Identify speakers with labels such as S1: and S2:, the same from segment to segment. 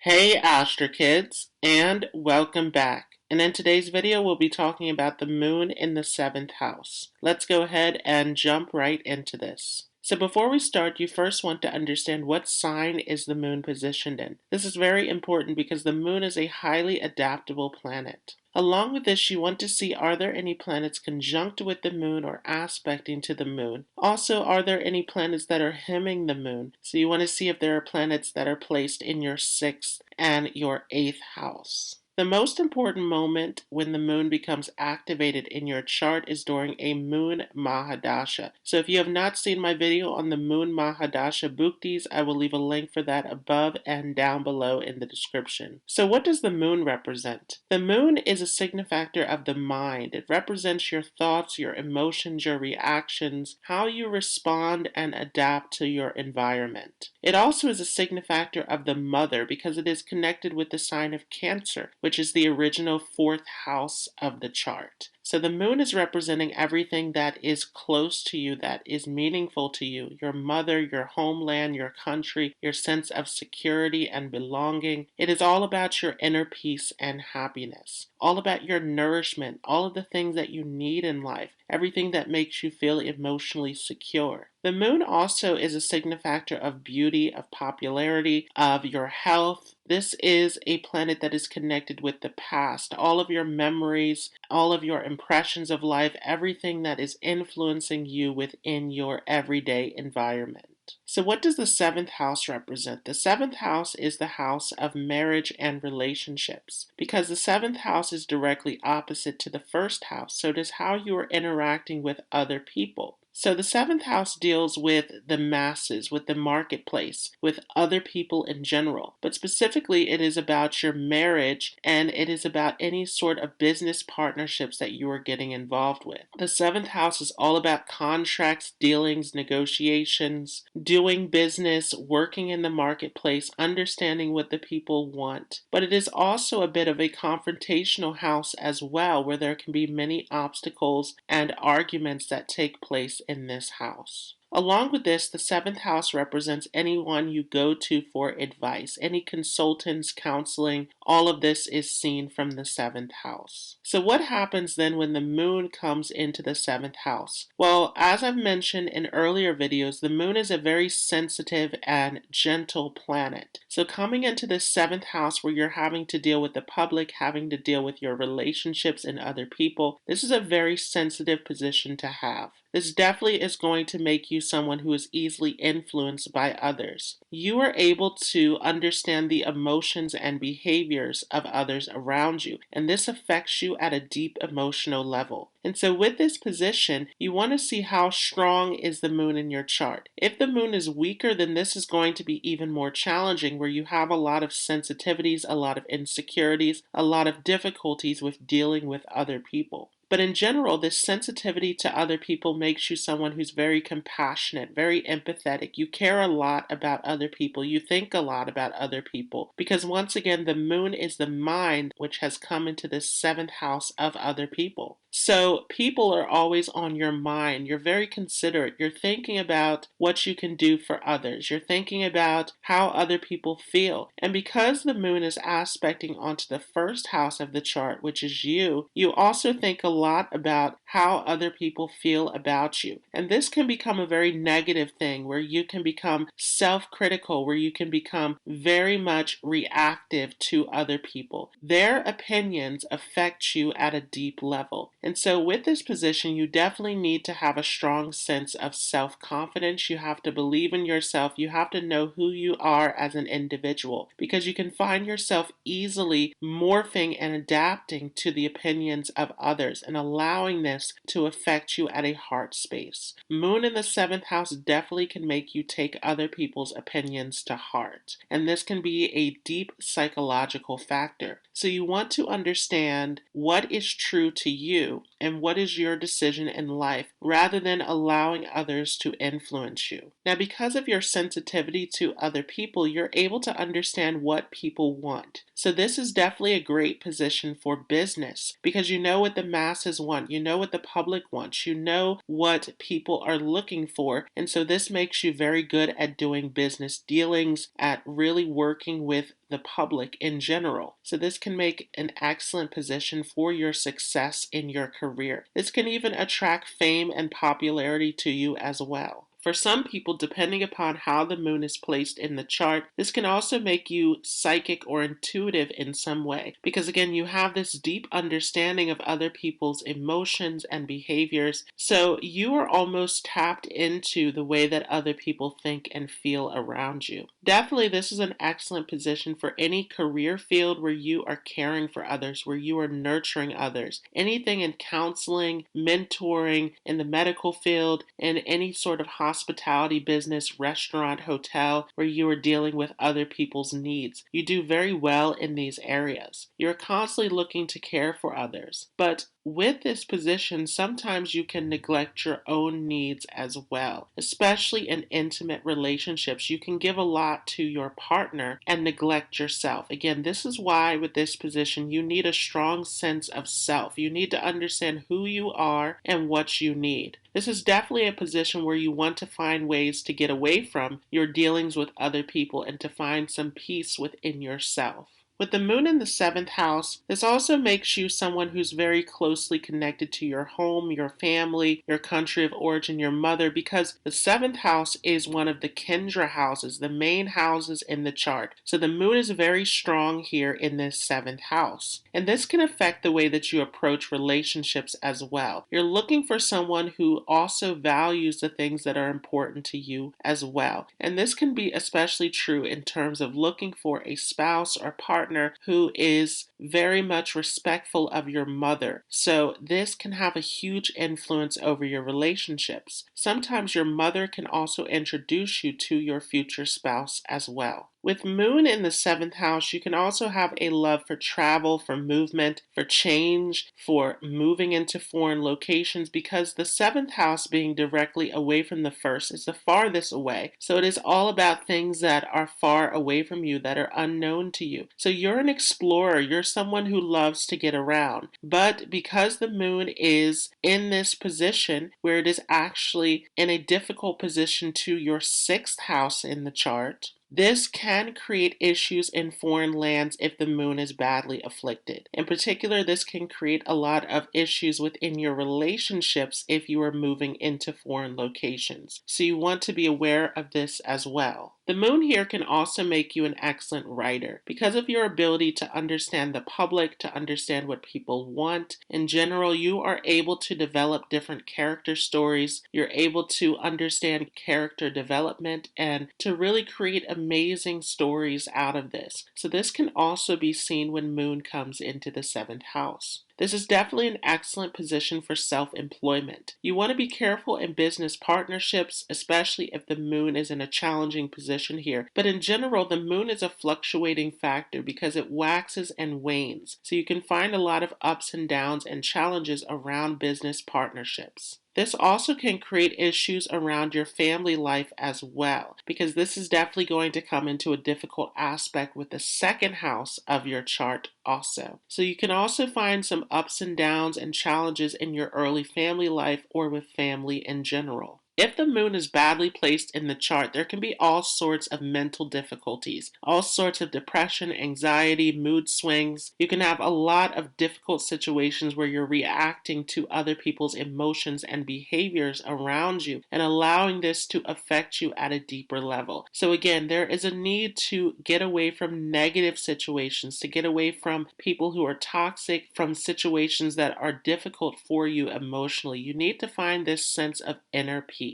S1: Hey Astro Kids, and welcome back. And in today's video, we'll be talking about the moon in the 7th house. Let's go ahead and jump right into this. So before we start, you first want to understand what sign is the moon positioned in. This is very important because the moon is a highly adaptable planet. Along with this, you want to see, are there any planets conjunct with the moon or aspecting to the moon? Also, are there any planets that are hemming the moon? So you want to see if there are planets that are placed in your 6th and your 8th house. The most important moment when the moon becomes activated in your chart is during a moon Mahadasha. So if you have not seen my video on the moon Mahadasha Bhuktis, I will leave a link for that above and down below in the description. So what does the moon represent? The moon is a signifactor of the mind. It represents your thoughts, your emotions, your reactions, how you respond and adapt to your environment. It also is a signifactor of the mother because it is connected with the sign of Cancer, which is the original 4th house of the chart. So the moon is representing everything that is close to you, that is meaningful to you, your mother, your homeland, your country, your sense of security and belonging. It is all about your inner peace and happiness, all about your nourishment, all of the things that you need in life, everything that makes you feel emotionally secure. The moon also is a signifactor of beauty, of popularity, of your health. This is a planet that is connected with the past, all of your memories, all of your impressions of life, everything that is influencing you within your everyday environment. So what does the 7th house represent? The 7th house is the house of marriage and relationships because the 7th house is directly opposite to the 1st house. So it is how you are interacting with other people. So the 7th house deals with the masses, with the marketplace, with other people in general. But specifically, it is about your marriage and it is about any sort of business partnerships that you are getting involved with. The 7th house is all about contracts, dealings, negotiations, doing business, working in the marketplace, understanding what the people want. But it is also a bit of a confrontational house as well, where there can be many obstacles and arguments that take place in this house. Along with this, the 7th house represents anyone you go to for advice, any consultants, counseling, all of this is seen from the 7th house. So what happens then when the moon comes into the 7th house? Well, as I've mentioned in earlier videos, the moon is a very sensitive and gentle planet. So coming into the 7th house where you're having to deal with the public, having to deal with your relationships and other people, this is a very sensitive position to have. This definitely is going to make you someone who is easily influenced by others. You are able to understand the emotions and behaviors of others around you, and this affects you at a deep emotional level. And so with this position, you want to see how strong is the moon in your chart. If the moon is weaker, then this is going to be even more challenging, where you have a lot of sensitivities, a lot of insecurities, a lot of difficulties with dealing with other people. But in general, this sensitivity to other people makes you someone who's very compassionate, very empathetic. You care a lot about other people. You think a lot about other people. Because once again, the moon is the mind which has come into this 7th house of other people. So people are always on your mind. You're very considerate. You're thinking about what you can do for others. You're thinking about how other people feel. And because the moon is aspecting onto the 1st house of the chart, which is you also think a lot about how other people feel about you. And this can become a very negative thing where you can become self-critical, where you can become very much reactive to other people. Their opinions affect you at a deep level. And so with this position, you definitely need to have a strong sense of self-confidence. You have to believe in yourself. You have to know who you are as an individual, because you can find yourself easily morphing and adapting to the opinions of others and allowing this to affect you at a heart space. Moon in the 7th house definitely can make you take other people's opinions to heart. And this can be a deep psychological factor. So you want to understand what is true to you and what is your decision in life, rather than allowing others to influence you. Now, because of your sensitivity to other people, you're able to understand what people want. So this is definitely a great position for business, because you know what the masses want, you know what the public wants, you know what people are looking for, and so this makes you very good at doing business dealings, at really working with the the public in general. So this can make an excellent position for your success in your career. This can even attract fame and popularity to you as well. For some people, depending upon how the moon is placed in the chart, this can also make you psychic or intuitive in some way. Because again, you have this deep understanding of other people's emotions and behaviors. So you are almost tapped into the way that other people think and feel around you. Definitely, this is an excellent position for any career field where you are caring for others, where you are nurturing others. Anything in counseling, mentoring, in the medical field, in any sort of hospitality business, restaurant, hotel, where you are dealing with other people's needs. You do very well in these areas. You're constantly looking to care for others. But with this position, sometimes you can neglect your own needs as well, especially in intimate relationships. You can give a lot to your partner and neglect yourself. Again, this is why with this position, you need a strong sense of self. You need to understand who you are and what you need. This is definitely a position where you want to find ways to get away from your dealings with other people and to find some peace within yourself. With the moon in the 7th house, this also makes you someone who's very closely connected to your home, your family, your country of origin, your mother, because the 7th house is one of the Kendra houses, the main houses in the chart. So the moon is very strong here in this 7th house. And this can affect the way that you approach relationships as well. You're looking for someone who also values the things that are important to you as well. And this can be especially true in terms of looking for a spouse or partner who is very much respectful of your mother. So this can have a huge influence over your relationships. Sometimes your mother can also introduce you to your future spouse as well. With moon in the 7th house, you can also have a love for travel, for movement, for change, for moving into foreign locations, because the 7th house being directly away from the 1st is the farthest away. So it is all about things that are far away from you, that are unknown to you. So you're an explorer. You're someone who loves to get around. But because the moon is in this position where it is actually in a difficult position to your 6th house in the chart, this can create issues in foreign lands if the moon is badly afflicted. In particular, this can create a lot of issues within your relationships if you are moving into foreign locations. So you want to be aware of this as well. The moon here can also make you an excellent writer because of your ability to understand the public, to understand what people want. In general, you are able to develop different character stories. You're able to understand character development and to really create amazing stories out of this. So this can also be seen when moon comes into the 7th house. This is definitely an excellent position for self-employment. You want to be careful in business partnerships, especially if the moon is in a challenging position here. But in general, the moon is a fluctuating factor because it waxes and wanes. So you can find a lot of ups and downs and challenges around business partnerships. This also can create issues around your family life as well, because this is definitely going to come into a difficult aspect with the 2nd house of your chart also. So you can also find some ups and downs and challenges in your early family life or with family in general. If the moon is badly placed in the chart, there can be all sorts of mental difficulties, all sorts of depression, anxiety, mood swings. You can have a lot of difficult situations where you're reacting to other people's emotions and behaviors around you and allowing this to affect you at a deeper level. So again, there is a need to get away from negative situations, to get away from people who are toxic, from situations that are difficult for you emotionally. You need to find this sense of inner peace.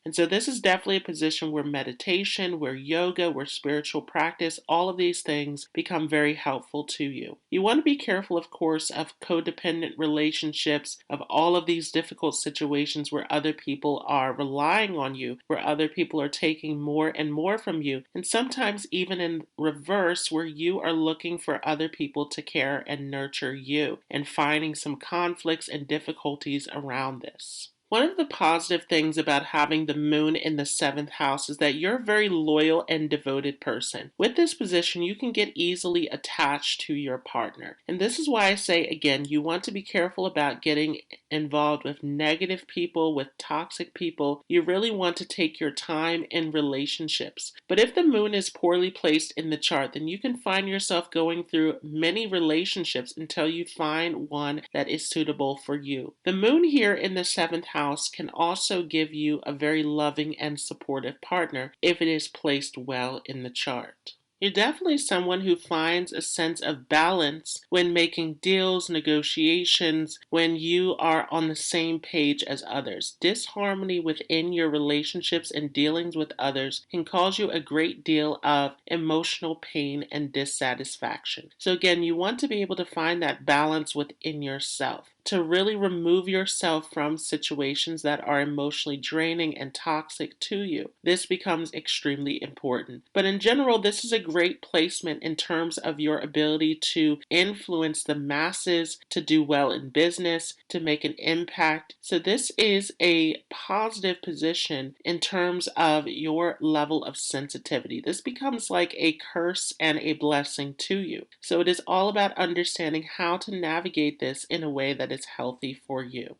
S1: And so this is definitely a position where meditation, where yoga, where spiritual practice, all of these things become very helpful to you. You want to be careful, of course, of codependent relationships, of all of these difficult situations where other people are relying on you, where other people are taking more and more from you, and sometimes even in reverse, where you are looking for other people to care and nurture you, and finding some conflicts and difficulties around this. One of the positive things about having the moon in the seventh house is that you're a very loyal and devoted person. With this position, you can get easily attached to your partner. And this is why I say, again, you want to be careful about getting involved with negative people, with toxic people. You really want to take your time in relationships. But if the moon is poorly placed in the chart, then you can find yourself going through many relationships until you find one that is suitable for you. The moon here in the seventh house can also give you a very loving and supportive partner if it is placed well in the chart. You're definitely someone who finds a sense of balance when making deals, negotiations, when you are on the same page as others. Disharmony within your relationships and dealings with others can cause you a great deal of emotional pain and dissatisfaction. So again, you want to be able to find that balance within yourself, to really remove yourself from situations that are emotionally draining and toxic to you. This becomes extremely important. But in general, this is a great placement in terms of your ability to influence the masses, to do well in business, to make an impact. So this is a positive position in terms of your level of sensitivity. This becomes like a curse and a blessing to you. So it is all about understanding how to navigate this in a way that is healthy for you.